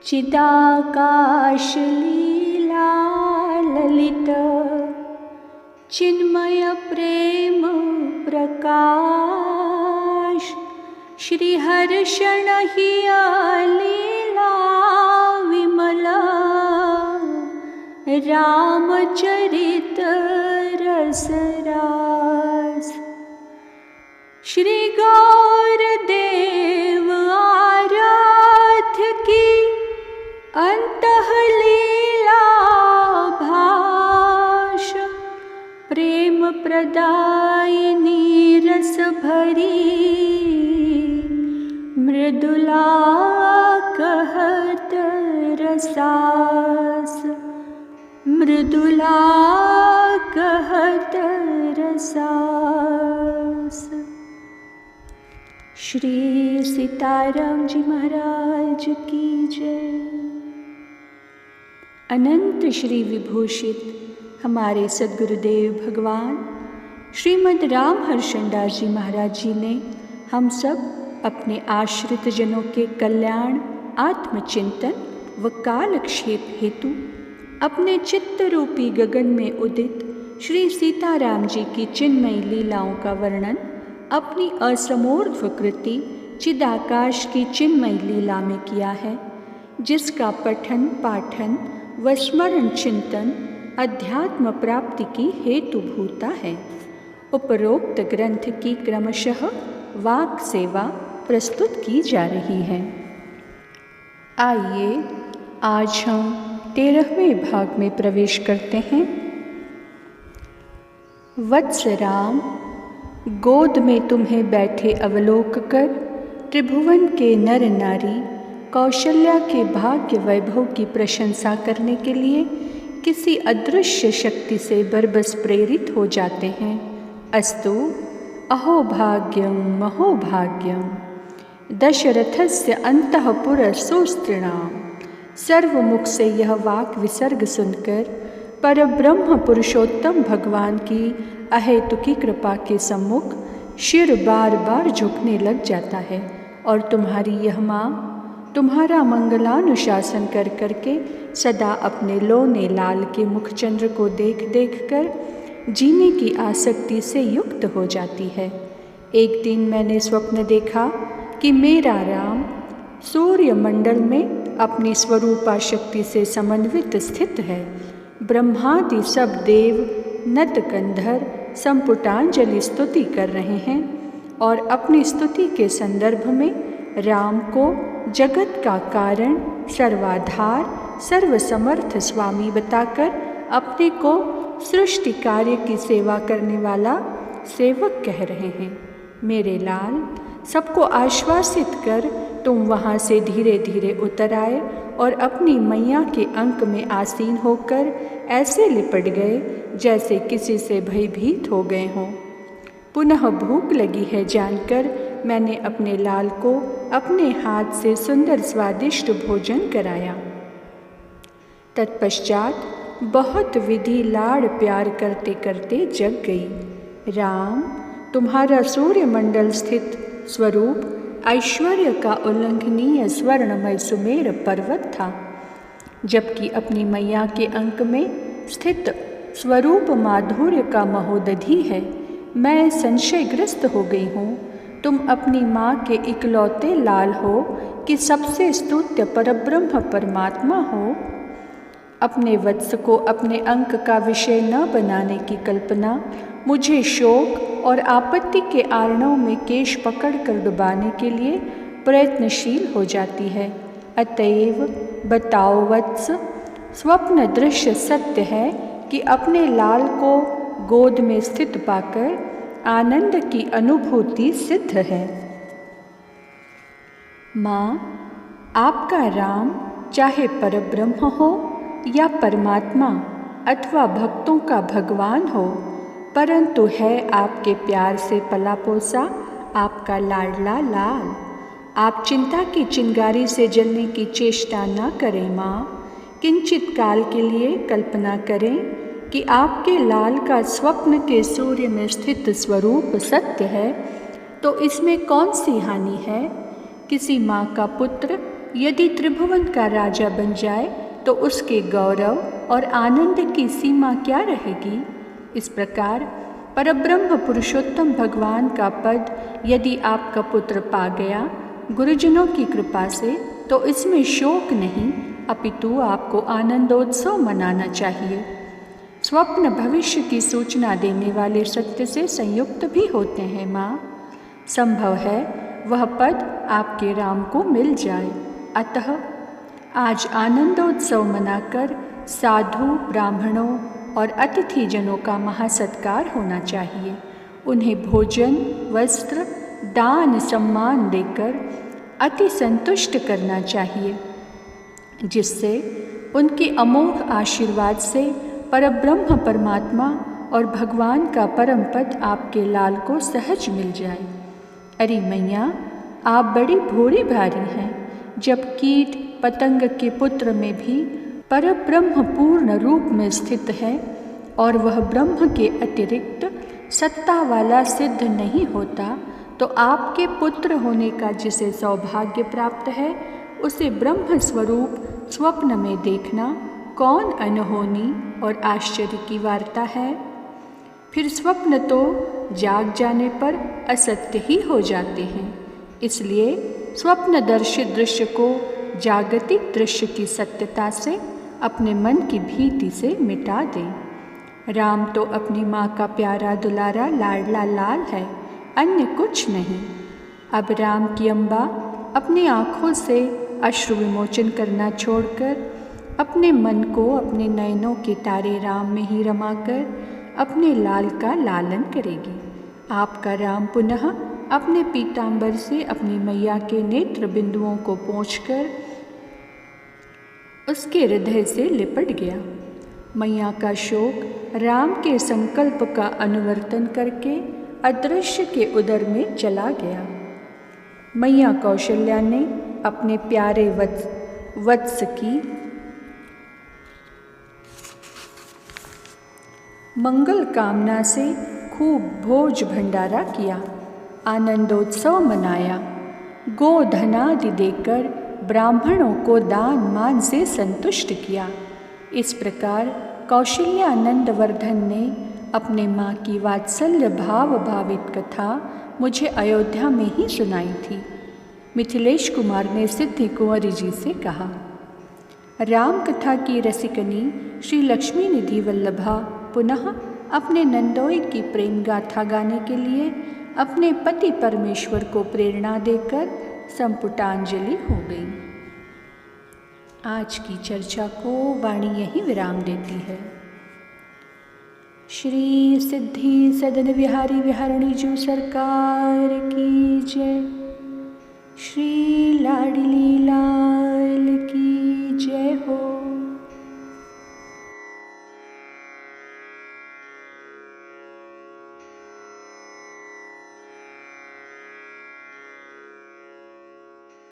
चिदाकाश लीला ललित चिन्मय प्रेम प्रकाश, श्रीहर्षण हिया लीला विमला, रामचरित रसरास। श्री गौरदेव आराध्य की अंतः लीला भाष, प्रेम प्रदायिनी रस भरी, मृदुला कहत रसास, मृदुला कहत रसास। श्री सीताराम जी महाराज की जय। अनंत श्री विभूषित हमारे सद्गुरुदेव भगवान श्रीमद् राम हर्षणदास जी महाराज जी ने हम सब अपने आश्रित जनों के कल्याण, आत्मचिंतन व कालक्षेप हेतु अपने चित्त रूपी गगन में उदित श्री सीताराम जी की चिन्मयी लीलाओं का वर्णन अपनी असमोर्ध्व कृति चिदाकाश की चिन्मयी लीला में किया है, जिसका पठन पाठन व स्मरण चिंतन अध्यात्म प्राप्ति की हेतुभूता है। उपरोक्त ग्रंथ की क्रमशः वाक सेवा प्रस्तुत की जा रही है। आइए आज हम 13वें भाग में प्रवेश करते हैं। वत्स राम, गोद में तुम्हें बैठे अवलोक कर त्रिभुवन के नर नारी कौशल्या के भाग्य वैभव की प्रशंसा करने के लिए किसी अदृश्य शक्ति से बरबस प्रेरित हो जाते हैं। अस्तु अहोभाग्यम महोभाग्यम दशरथस्य अंतःपुर सुस्त्रीणाम। सर्वमुख से यह वाक विसर्ग सुनकर परब्रह्म पुरुषोत्तम भगवान की अहेतुकी कृपा के सम्मुख शिर बार बार झुकने लग जाता है और तुम्हारी यह माँ तुम्हारा मंगलानुशासन कर करके सदा अपने लोने लाल के मुखचंद्र को देख देख कर जीने की आसक्ति से युक्त हो जाती है। एक दिन मैंने स्वप्न देखा कि मेरा राम सूर्यमंडल में अपनी स्वरूपा शक्ति से समन्वित स्थित है। ब्रह्मादि सब देव नत कंधर संपुटांजलि स्तुति कर रहे हैं और अपनी स्तुति के संदर्भ में राम को जगत का कारण, सर्वाधार, सर्वसमर्थ स्वामी बताकर अपने को सृष्टि कार्य की सेवा करने वाला सेवक कह रहे हैं। मेरे लाल, सबको आश्वासित कर तुम वहाँ से धीरे धीरे उतर आए और अपनी मैया के अंक में आसीन होकर ऐसे लिपट गए जैसे किसी से भयभीत हो गए हों। पुनः भूख लगी है जानकर मैंने अपने लाल को अपने हाथ से सुंदर स्वादिष्ट भोजन कराया। तत्पश्चात बहुत विधि लाड़ प्यार करते करते जग गई। राम, तुम्हारा सूर्यमंडल स्थित स्वरूप ऐश्वर्य का उल्लंघनीय स्वर्णमय सुमेर पर्वत था, जबकि अपनी मैया के अंक में स्थित स्वरूप माधुर्य का महोदधि है। मैं संशयग्रस्त हो गई हूँ। तुम अपनी माँ के इकलौते लाल हो कि सबसे स्तुत्य परब्रह्म परमात्मा हो। अपने वत्स को अपने अंक का विषय न बनाने की कल्पना मुझे शोक और आपत्ति के आर्णव में केश पकड़कर डुबाने के लिए प्रयत्नशील हो जाती है। अतएव बताओ वत्स, स्वप्न दृश्य सत्य है कि अपने लाल को गोद में स्थित पाकर आनंद की अनुभूति सिद्ध है। माँ, आपका राम चाहे परब्रह्म हो या परमात्मा अथवा भक्तों का भगवान हो, परंतु है आपके प्यार से पला पोसा आपका लाडला लाल। आप चिंता की चिंगारी से जलने की चेष्टा न करें माँ। किंचित काल के लिए कल्पना करें कि आपके लाल का स्वप्न के सूर्य में स्थित स्वरूप सत्य है, तो इसमें कौन सी हानि है। किसी माँ का पुत्र यदि त्रिभुवन का राजा बन जाए तो उसके गौरव और आनंद की सीमा क्या रहेगी। इस प्रकार परब्रह्म पुरुषोत्तम भगवान का पद यदि आपका पुत्र पा गया गुरुजनों की कृपा से, तो इसमें शोक नहीं अपितु आपको आनंदोत्सव मनाना चाहिए। स्वप्न भविष्य की सूचना देने वाले सत्य से संयुक्त भी होते हैं माँ। संभव है वह पद आपके राम को मिल जाए। अतः आज आनंदोत्सव मनाकर साधु ब्राह्मणों और अतिथिजनों का महासत्कार होना चाहिए। उन्हें भोजन वस्त्र दान सम्मान देकर अति संतुष्ट करना चाहिए, जिससे उनके अमोघ आशीर्वाद से परब्रह्म परमात्मा और भगवान का परम पद आपके लाल को सहज मिल जाए। अरे मैया, आप बड़ी भोली भारी हैं। जब कीट पतंग के पुत्र में भी परब्रह्म पूर्ण रूप में स्थित है और वह ब्रह्म के अतिरिक्त सत्ता वाला सिद्ध नहीं होता, तो आपके पुत्र होने का जिसे सौभाग्य प्राप्त है उसे ब्रह्म स्वरूप स्वप्न में देखना कौन अनहोनी और आश्चर्य की वार्ता है। फिर स्वप्न तो जाग जाने पर असत्य ही हो जाते हैं। इसलिए स्वप्न दर्शित दृश्य को जागतिक दृश्य की सत्यता से अपने मन की भीति से मिटा दें। राम तो अपनी माँ का प्यारा दुलारा लाडला लाल है, अन्य कुछ नहीं। अब राम की अम्बा अपनी आँखों से अश्रु विमोचन करना छोड़कर अपने मन को अपने नयनों के तारे राम में ही रमाकर अपने लाल का लालन करेगी। आपका राम पुनः अपने पीतांबर से अपनी मैया के नेत्र बिंदुओं को पोंछकर उसके हृदय से लिपट गया। मैया का शोक राम के संकल्प का अनुवर्तन करके अदृश्य के उदर में चला गया। मैया कौशल्या ने अपने प्यारे वत्स की मंगल कामना से खूब भोज भंडारा किया, आनंदोत्सव मनाया, गोधनादि देकर ब्राह्मणों को दान मान से संतुष्ट किया। इस प्रकार कौशल्या नंदवर्धन ने अपने माँ की वात्सल्य भाव भावित कथा मुझे अयोध्या में ही सुनाई थी। मिथिलेश कुमार ने सिद्धि कुंवरी जी से कहा, राम कथा की रसिकनी श्री लक्ष्मी निधि वल्लभा पुनः अपने नंदोई की प्रेम गाथा गाने के लिए अपने पति परमेश्वर को प्रेरणा देकर संपुटांजलि हो गई। आज की चर्चा को वाणी यही विराम देती है। श्री सिद्धि सदन विहारी विहारणी जू सरकार की जय। श्री लाडली लाल